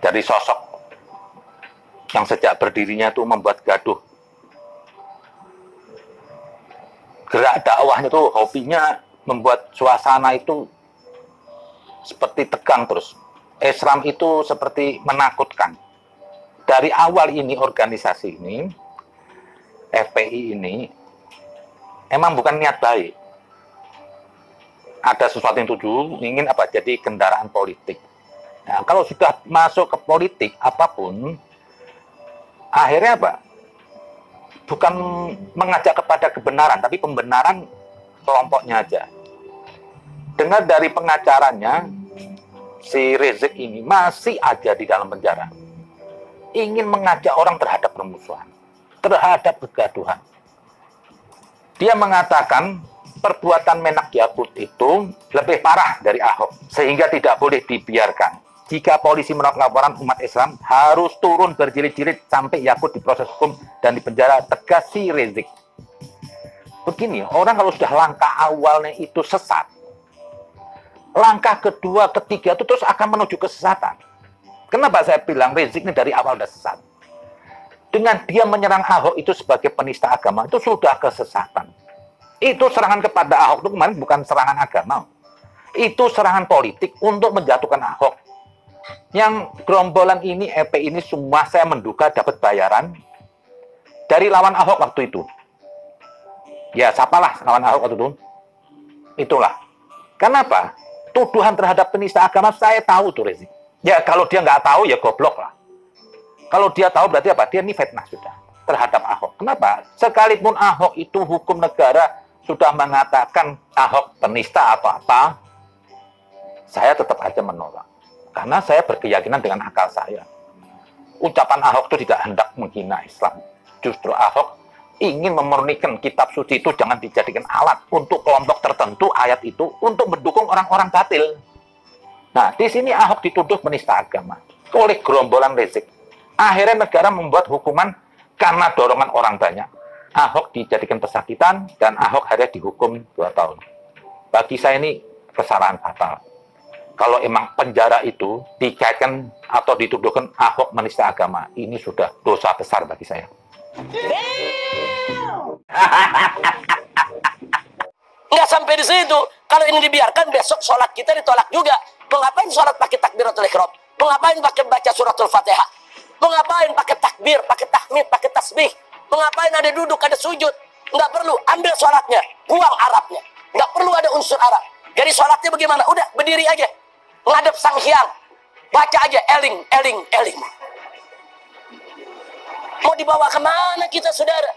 dari sosok yang sejak berdirinya itu membuat gaduh. Gerak dakwahnya tuh hobinya membuat suasana itu seperti tegang terus. Islam itu seperti menakutkan. Dari awal ini organisasi ini, FPI ini, emang bukan niat baik. Ada sesuatu yang tujuh, ingin apa? Jadi kendaraan politik. Nah, kalau sudah masuk ke politik apapun, akhirnya apa? Bukan mengajak kepada kebenaran, tapi pembenaran kelompoknya aja. Dengar dari pengacaranya, si Rizik ini masih aja di dalam penjara. Ingin mengajak orang terhadap permusuhan, terhadap kegaduhan. Dia mengatakan perbuatan Menak Yakut itu lebih parah dari Ahok, sehingga tidak boleh dibiarkan. Jika polisi menolak laporan umat Islam, harus turun berjilid-jilid sampai Yakut diproses hukum dan dipenjara, tegas si Rizik. Begini, orang kalau sudah langkah awalnya itu sesat, langkah kedua, ketiga itu terus akan menuju kesesatan. Kenapa saya bilang Rizik ini dari awal sudah sesat? Dengan dia menyerang Ahok itu sebagai penista agama, itu sudah kesesatan. Itu serangan kepada Ahok itu kemarin bukan serangan agama. Itu serangan politik untuk menjatuhkan Ahok. Yang gerombolan ini, EP ini semua saya menduga dapat bayaran dari lawan Ahok waktu itu. Ya, siapalah lawan Ahok waktu itu? Itulah. Kenapa? Tuduhan terhadap penista agama saya tahu tuh Rizik. Ya, kalau dia nggak tahu ya goblok lah. Kalau dia tahu berarti apa? Dia ini fitnah sudah terhadap Ahok. Kenapa? Sekalipun Ahok itu hukum negara sudah mengatakan Ahok penista apa-apa, saya tetap aja menolak. Karena saya berkeyakinan dengan akal saya. Ucapan Ahok itu tidak hendak menghina Islam. Justru Ahok ingin memurnikan kitab suci itu jangan dijadikan alat untuk kelompok tertentu ayat itu untuk mendukung orang-orang batil. Nah, di sini Ahok dituduh penista agama oleh gerombolan Rizik. Akhirnya negara membuat hukuman karena dorongan orang banyak. Ahok dijadikan pesakitan dan Ahok akhirnya dihukum 2 tahun. Bagi saya ini kesalahan fatal. Kalau emang penjara itu dikaitkan atau dituduhkan Ahok menista agama, ini sudah dosa besar bagi saya. Nggak sampai di situ. Kalau ini dibiarkan, besok sholat kita ditolak juga. Mengapain sholat pakai takbiratul ihram? Mengapain pakai baca suratul Fatihah? Mengapain pakai takbir, pakai tahmid, pakai tasbih? Mengapain ada duduk, ada sujud? Nggak perlu. Ambil sholatnya, buang Arabnya. Nggak perlu ada unsur Arab. Jadi sholatnya bagaimana? Udah, berdiri aja. Ngadep sang hyang. Baca aja, eling, eling, eling. Mau dibawa kemana kita, saudara?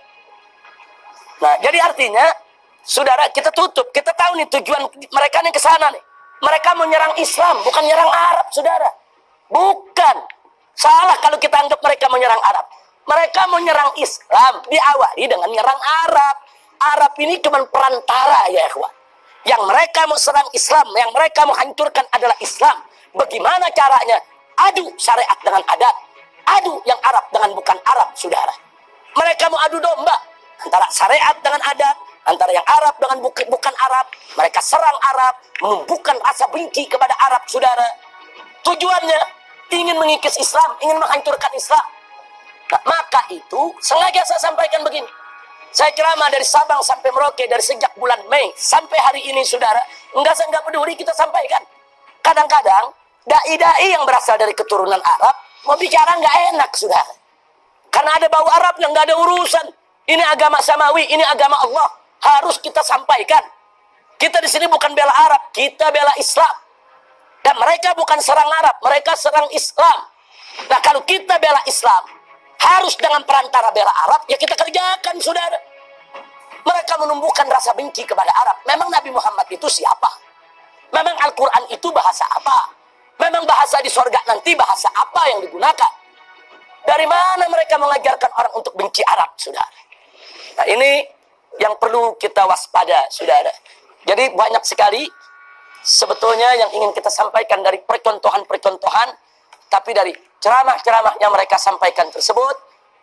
Nah, jadi artinya, saudara, kita tutup. Kita tahu nih tujuan mereka nih ke sana nih. Mereka menyerang Islam, bukan menyerang Arab, saudara. Bukan. Salah kalau kita anggap mereka menyerang Arab. Mereka menyerang Islam, diawali dengan menyerang Arab. Arab ini cuma perantara, ya ikhwan. Yang mereka mau serang Islam, yang mereka mau hancurkan adalah Islam. Bagaimana caranya? Adu syariat dengan adat. Adu yang Arab dengan bukan Arab, saudara. Mereka mau adu domba antara syariat dengan adat, antara yang Arab dengan bukan Arab. Mereka serang Arab, menumbuhkan rasa benci kepada Arab, saudara. Tujuannya ingin mengikis Islam, ingin menghancurkan Islam. Nah, maka itu sengaja saya sampaikan begini. Saya ceramah dari Sabang sampai Merauke dari sejak bulan Mei sampai hari ini, saudara. Enggak peduli kita sampaikan. Kadang-kadang dai-dai yang berasal dari keturunan Arab mau bicara nggak enak, saudara. Karena ada bau Arab yang nggak ada urusan. Ini agama samawi, ini agama Allah. Harus kita sampaikan. Kita di sini bukan bela Arab, kita bela Islam. Dan mereka bukan serang Arab, mereka serang Islam. Nah, kalau kita bela Islam, harus dengan perantara bela Arab, ya kita kerjakan, saudara. Mereka menumbuhkan rasa benci kepada Arab. Memang Nabi Muhammad itu siapa? Memang Al-Quran itu bahasa apa? Memang bahasa di sorga nanti bahasa apa yang digunakan? Dari mana mereka mengajarkan orang untuk benci Arab, saudara? Nah, ini yang perlu kita waspada, saudara. Jadi banyak sekali sebetulnya yang ingin kita sampaikan dari percontohan-percontohan, tapi dari ceramah-ceramah yang mereka sampaikan tersebut,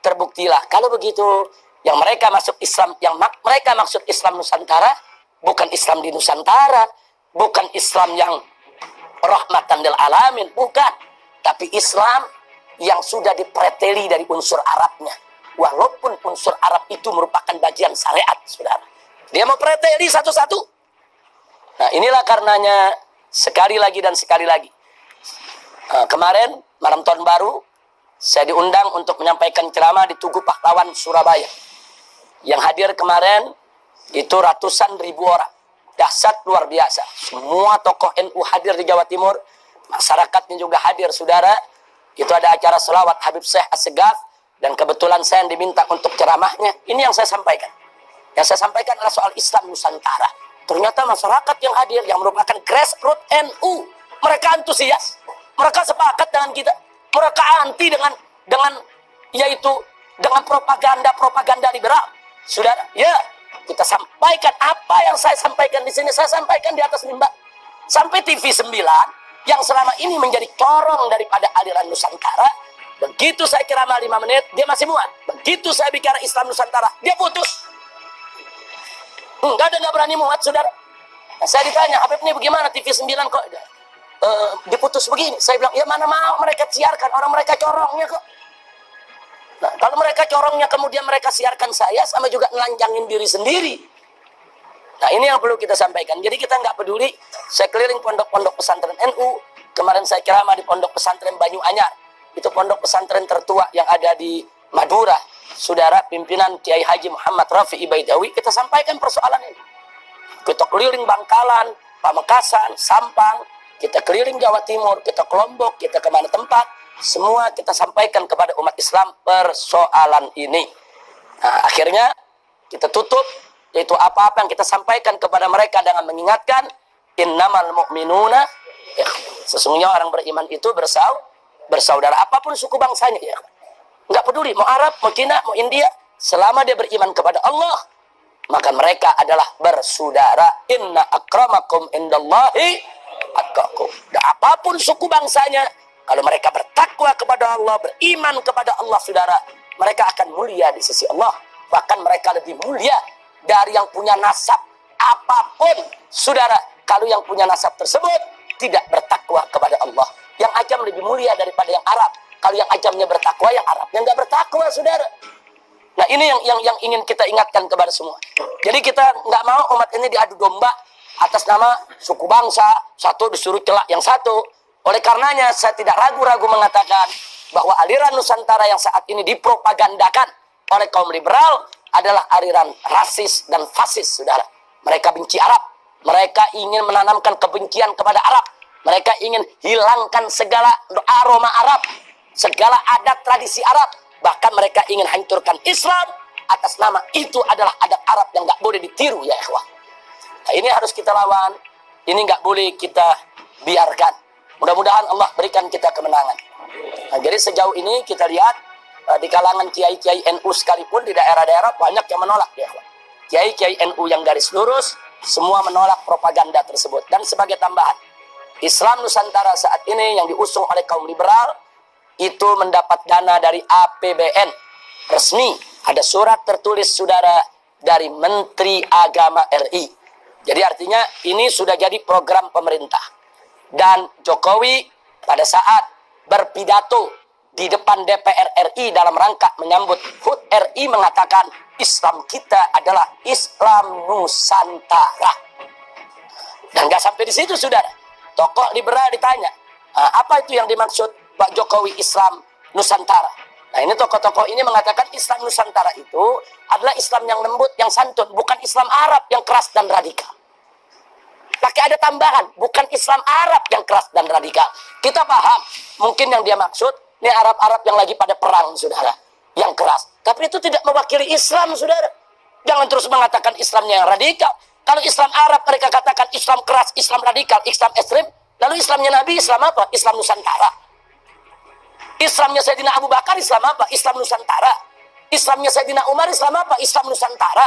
terbuktilah kalau begitu, yang mereka masuk Islam, yang mereka maksud Islam Nusantara, bukan Islam di Nusantara, bukan Islam yang rahmatan lil alamin, bukan. tapi Islam yang sudah dipreteli dari unsur Arabnya. Walaupun unsur Arab itu merupakan bagian syariat, saudara. Dia mau preteli satu-satu. Nah, inilah karenanya sekali lagi dan sekali lagi. Kemarin, malam tahun baru, saya diundang untuk menyampaikan ceramah di Tugu Pahlawan, Surabaya. Yang hadir kemarin itu ratusan ribu orang. Dahsyat luar biasa. Semua tokoh NU hadir di Jawa Timur. Masyarakatnya juga hadir, saudara. Itu ada acara selawat Habib Syekh Assegaf. Dan kebetulan saya diminta untuk ceramahnya. Ini yang saya sampaikan. Yang saya sampaikan adalah soal Islam Nusantara. Ternyata masyarakat yang hadir, yang merupakan grassroots NU. Mereka antusias. Mereka sepakat dengan kita. Mereka anti dengan yaitu dengan propaganda liberal. Saudara, ya, kita sampaikan apa yang saya sampaikan di sini. Saya sampaikan di atas mimbar. Sampai TV 9 yang selama ini menjadi corong daripada aliran Nusantara. Begitu saya ceramah 5 menit, dia masih muat. Begitu saya bicara Islam Nusantara, dia putus. Enggak berani muat, saudara. Nah, saya ditanya, Habib ini bagaimana TV 9 kok diputus begini? Saya bilang, ya mana mau mereka siarkan, orang mereka corongnya kok. Nah, kalau mereka corongnya kemudian mereka siarkan saya, sama juga nelanjangin diri sendiri. Nah, ini yang perlu kita sampaikan. Jadi kita nggak peduli, saya keliling pondok-pondok pesantren NU. Kemarin saya ceramah di pondok pesantren Banyu Anyar. Itu pondok pesantren tertua yang ada di Madura. Saudara pimpinan Kiai Haji Muhammad Rafi'i Baidawi, kita sampaikan persoalan ini. Kita keliling Bangkalan, Pamekasan, Sampang, kita keliling Jawa Timur, kita ke Lombok, kita kemana tempat, semua kita sampaikan kepada umat Islam persoalan ini. Nah, akhirnya kita tutup, yaitu apa-apa yang kita sampaikan kepada mereka dengan mengingatkan, innamal mu'minuna, sesungguhnya orang beriman itu bersaudara apapun suku bangsanya, ya. Nggak peduli mau Arab, mau Cina, mau India, selama dia beriman kepada Allah, maka mereka adalah bersaudara. Inna akramakum indallahi atqakum. Dan apapun suku bangsanya, kalau mereka bertakwa kepada Allah, beriman kepada Allah, saudara, mereka akan mulia di sisi Allah. Bahkan mereka lebih mulia dari yang punya nasab apapun, saudara. Kalau yang punya nasab tersebut tidak bertakwa kepada Allah, yang ajam lebih mulia daripada yang Arab. Kalau yang ajamnya bertakwa, yang Arabnya nggak bertakwa, saudara. Nah, ini yang ingin kita ingatkan kepada semua. Jadi kita nggak mau umat ini diadu domba atas nama suku bangsa, satu disuruh celak yang satu. Oleh karenanya saya tidak ragu-ragu mengatakan bahwa aliran Nusantara yang saat ini dipropagandakan oleh kaum liberal adalah aliran rasis dan fasis, saudara. Mereka benci Arab. Mereka ingin menanamkan kebencian kepada Arab. Mereka ingin hilangkan segala aroma Arab, segala adat tradisi Arab. Bahkan mereka ingin hancurkan Islam atas nama itu adalah adat Arab yang nggak boleh ditiru, ya ikhwah. Nah, ini harus kita lawan. Ini nggak boleh kita biarkan. Mudah-mudahan Allah berikan kita kemenangan. Nah, jadi sejauh ini kita lihat di kalangan kiai-kiai NU sekalipun di daerah-daerah banyak yang menolak, ya ikhwah. Kiai-kiai NU yang garis lurus semua menolak propaganda tersebut. Dan sebagai tambahan, Islam Nusantara saat ini yang diusung oleh kaum liberal itu mendapat dana dari APBN resmi. Ada surat tertulis, saudara, dari Menteri Agama RI. Jadi artinya ini sudah jadi program pemerintah. Dan Jokowi pada saat berpidato di depan DPR RI dalam rangka menyambut HUT RI mengatakan Islam kita adalah Islam Nusantara. Dan nggak sampai di situ, saudara. Tokoh liberal ditanya, apa itu yang dimaksud Pak Jokowi Islam Nusantara? Nah, ini tokoh-tokoh ini mengatakan Islam Nusantara itu adalah Islam yang lembut, yang santun, bukan Islam Arab yang keras dan radikal. Pakai ada tambahan, bukan Islam Arab yang keras dan radikal. Kita paham, mungkin yang dia maksud ini Arab-Arab yang lagi pada perang, saudara, yang keras. Tapi itu tidak mewakili Islam, saudara. Jangan terus mengatakan Islamnya yang radikal. Kalau Islam Arab mereka katakan Islam keras, Islam radikal, Islam ekstrim. Lalu Islamnya Nabi Islam apa? Islam Nusantara. Islamnya Sayyidina Abu Bakar Islam apa? Islam Nusantara. Islamnya Sayyidina Umar Islam apa? Islam Nusantara.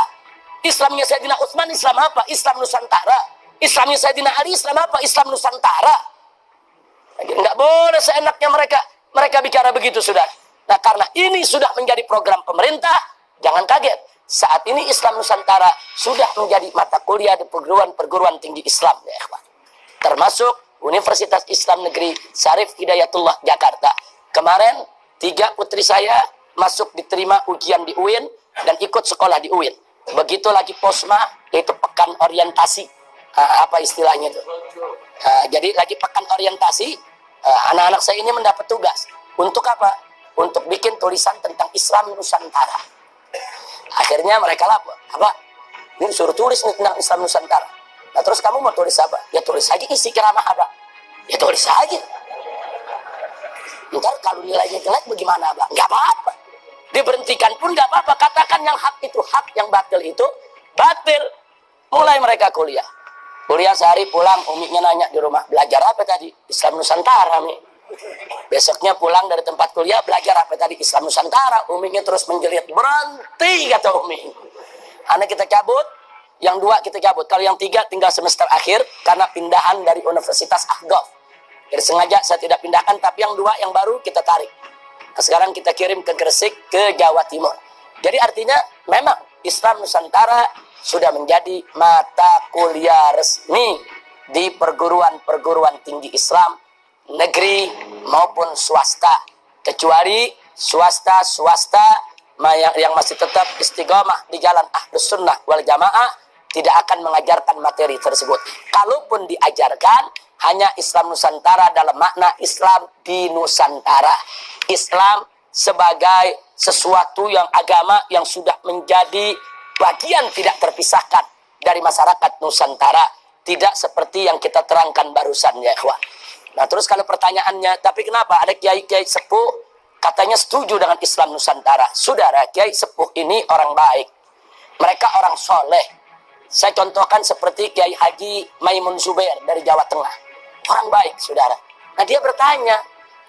Islamnya Sayyidina Utsman Islam apa? Islam Nusantara. Islamnya Sayyidina Ali Islam apa? Islam Nusantara. Nggak boleh seenaknya mereka bicara begitu, saudara. Nah, karena ini sudah menjadi program pemerintah, jangan kaget. Saat ini Islam Nusantara sudah menjadi mata kuliah di perguruan-perguruan tinggi Islam, ya ikhwan. Termasuk Universitas Islam Negeri Syarif Hidayatullah Jakarta. Kemarin 3 putri saya masuk diterima ujian di UIN dan ikut sekolah di UIN. Begitu lagi posma, yaitu pekan orientasi. Apa istilahnya itu? Jadi lagi pekan orientasi, anak-anak saya ini mendapat tugas. Untuk apa? Untuk bikin tulisan tentang Islam Nusantara. Akhirnya mereka lapor, apa? Ini suruh tulis nih tentang Islam Nusantara. Nah terus kamu mau tulis apa? Ya tulis aja isi ceramah apa? Ya tulis aja. Ntar kalau nilainya jelek bagaimana, Abang? Nggak apa-apa. Diberhentikan pun nggak apa-apa. Katakan yang hak itu hak, yang batil itu batil. Mulai mereka kuliah. Kuliah sehari pulang, umiknya nanya di rumah, belajar apa tadi? Islam Nusantara, nih. Besoknya pulang dari tempat kuliah, belajar apa tadi? Islam Nusantara. Umiknya terus menjelit, berhenti, kata Umi. Anak kita cabut, yang 2 kita cabut. Kalau yang 3 tinggal semester akhir, karena pindahan dari Universitas Ahgaf. Jadi sengaja saya tidak pindahkan, tapi yang 2 yang baru kita tarik. Nah, sekarang kita kirim ke Gresik, ke Jawa Timur. Jadi artinya memang Islam Nusantara sudah menjadi mata kuliah resmi di perguruan-perguruan tinggi Islam, negeri maupun swasta. Kecuali swasta yang masih tetap istiqomah di jalan Ahlus Sunnah wal Jamaah tidak akan mengajarkan materi tersebut. Kalaupun diajarkan, hanya Islam Nusantara dalam makna Islam di Nusantara. Islam sebagai sesuatu yang agama yang sudah menjadi bagian tidak terpisahkan dari masyarakat Nusantara. Tidak seperti yang kita terangkan barusan, ya ikhwan. Nah terus kalau pertanyaannya, tapi kenapa ada kiai-kiai sepuh katanya setuju dengan Islam Nusantara? Saudara, kiai sepuh ini orang baik. Mereka orang soleh. Saya contohkan seperti Kiai Haji Maimun Zubair dari Jawa Tengah. Orang baik, saudara. Nah dia bertanya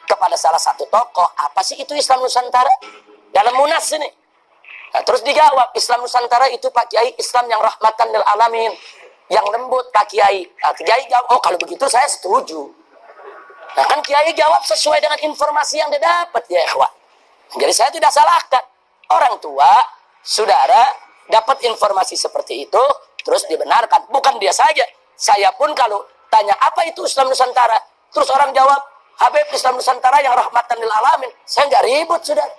kepada salah satu tokoh, apa sih itu Islam Nusantara? Dalam Munas ini. Nah, terus dijawab, Islam Nusantara itu Pak Kiai Islam yang rahmatan lil alamin, yang lembut Pak Kiai. Nah, Kiai jawab, oh kalau begitu saya setuju. Nah kan Kiai jawab sesuai dengan informasi yang dia dapat, ya ikhwan. Jadi saya tidak salahkan. Orang tua, saudara, dapat informasi seperti itu, terus dibenarkan. Bukan dia saja. Saya pun kalau tanya, apa itu Islam Nusantara? Terus orang jawab, Habib Islam Nusantara yang rahmatan lil alamin. Saya nggak ribut, saudara.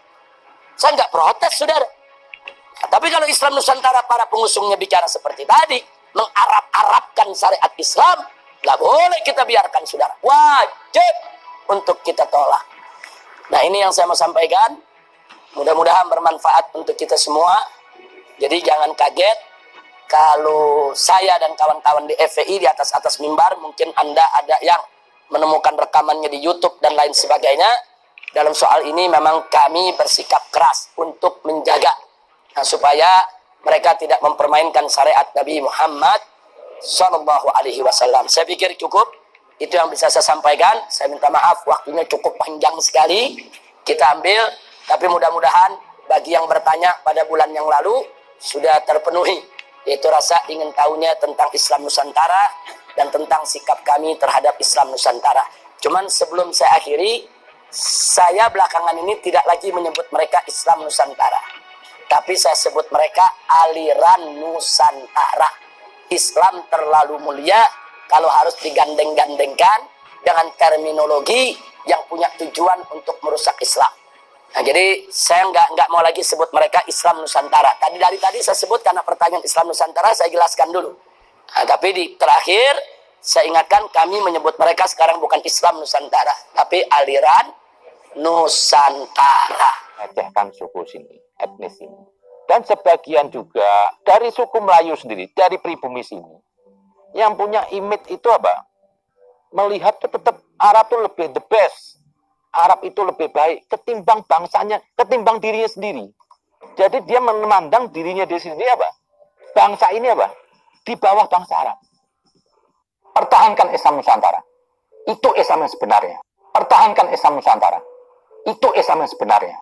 Saya nggak protes, saudara. Nah, tapi kalau Islam Nusantara para pengusungnya bicara seperti tadi, mengarab-arabkan syariat Islam, nggak boleh kita biarkan, saudara. Wajib untuk kita tolak. Nah ini yang saya mau sampaikan. Mudah-mudahan bermanfaat untuk kita semua. Jadi jangan kaget kalau saya dan kawan-kawan di FPI di atas mimbar, mungkin Anda ada yang menemukan rekamannya di YouTube dan lain sebagainya. Dalam soal ini memang kami bersikap keras untuk menjaga, nah, supaya mereka tidak mempermainkan syariat Nabi Muhammad Sallallahu Alaihi Wasallam. Saya pikir cukup, itu yang bisa saya sampaikan. Saya minta maaf, waktunya cukup panjang sekali kita ambil, tapi mudah-mudahan bagi yang bertanya pada bulan yang lalu sudah terpenuhi, yaitu rasa ingin tahunya tentang Islam Nusantara dan tentang sikap kami terhadap Islam Nusantara. Cuman sebelum saya akhiri, saya belakangan ini tidak lagi menyebut mereka Islam Nusantara, tapi saya sebut mereka aliran Nusantara. Islam terlalu mulia kalau harus digandeng-gandengkan dengan terminologi yang punya tujuan untuk merusak Islam. Nah, jadi saya nggak mau lagi sebut mereka Islam Nusantara. Dari tadi saya sebut karena pertanyaan Islam Nusantara, saya jelaskan dulu. Nah, tapi di terakhir saya ingatkan, kami menyebut mereka sekarang bukan Islam Nusantara, tapi aliran Nusantara. Melecehkan suku sini, etnis ini. Dan sebagian juga dari suku Melayu sendiri, dari pribumi sini, yang punya image itu apa? Melihat tetap Arab itu lebih the best. Arab itu lebih baik ketimbang bangsanya, ketimbang dirinya sendiri. Jadi dia memandang dirinya di sini apa? Bangsa ini apa? Di bawah bangsa Arab. Pertahankan Islam Nusantara. Itu Islam yang sebenarnya. Pertahankan Islam Nusantara. Itu Islam yang sebenarnya.